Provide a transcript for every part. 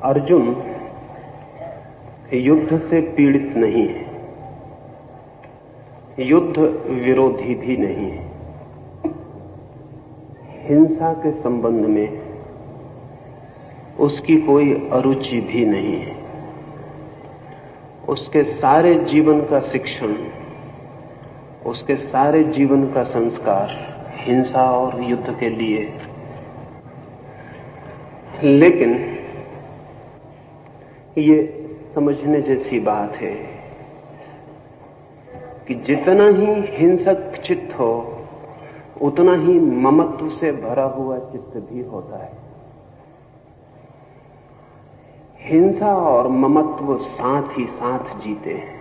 अर्जुन युद्ध से पीड़ित नहीं है, युद्ध विरोधी भी नहीं है। हिंसा के संबंध में उसकी कोई अरुचि भी नहीं है। उसके सारे जीवन का शिक्षण, उसके सारे जीवन का संस्कार हिंसा और युद्ध के लिए। लेकिन ये समझने जैसी बात है कि जितना ही हिंसक चित्त हो उतना ही ममत्व से भरा हुआ चित्त भी होता है। हिंसा और ममत्व साथ ही साथ जीते हैं।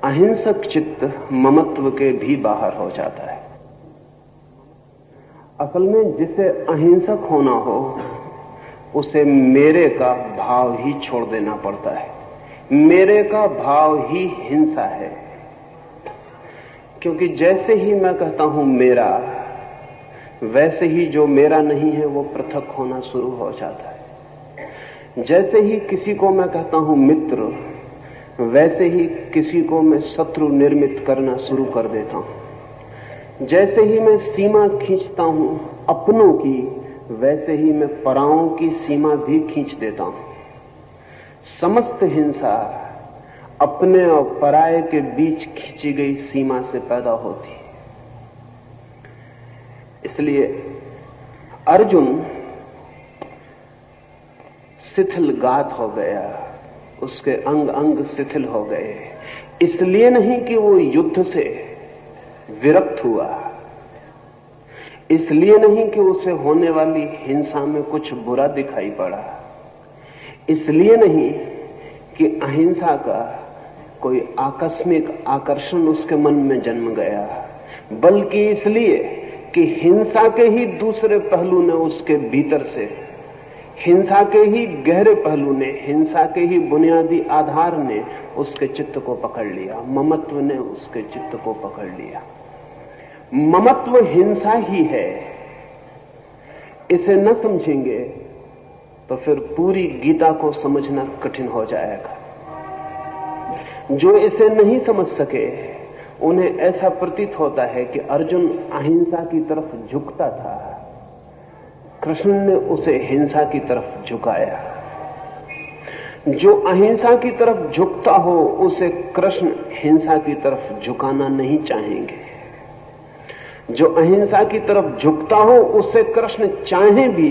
अहिंसक चित्त ममत्व के भी बाहर हो जाता है। असल में जिसे अहिंसक होना हो उसे मेरे का भाव ही छोड़ देना पड़ता है। मेरे का भाव ही हिंसा है, क्योंकि जैसे ही मैं कहता हूं मेरा, वैसे ही जो मेरा नहीं है वो पृथक होना शुरू हो जाता है। जैसे ही किसी को मैं कहता हूं मित्र, वैसे ही किसी को मैं शत्रु निर्मित करना शुरू कर देता हूं। जैसे ही मैं सीमा खींचता हूं अपनों की, वैसे ही मैं पराओं की सीमा भी खींच देता हूं। समस्त हिंसा अपने और पराये के बीच खींची गई सीमा से पैदा होती है। इसलिए अर्जुन शिथिलगात हो गया, उसके अंग अंग शिथिल हो गए। इसलिए नहीं कि वो युद्ध से विरक्त हुआ, इसलिए नहीं कि उसे होने वाली हिंसा में कुछ बुरा दिखाई पड़ा, इसलिए नहीं कि अहिंसा का कोई आकस्मिक आकर्षण उसके मन में जन्म गया, बल्कि इसलिए कि हिंसा के ही दूसरे पहलू ने उसके भीतर से, हिंसा के ही गहरे पहलू ने, हिंसा के ही बुनियादी आधार ने उसके चित्त को पकड़ लिया। ममत्व ने उसके चित्त को पकड़ लिया। ममत्व हिंसा ही है। इसे न समझेंगे तो फिर पूरी गीता को समझना कठिन हो जाएगा। जो इसे नहीं समझ सके उन्हें ऐसा प्रतीत होता है कि अर्जुन अहिंसा की तरफ झुकता था, कृष्ण ने उसे हिंसा की तरफ झुकाया। जो अहिंसा की तरफ झुकता हो उसे कृष्ण हिंसा की तरफ झुकाना नहीं चाहेंगे। जो अहिंसा की तरफ झुकता हो उससे कृष्ण चाहे भी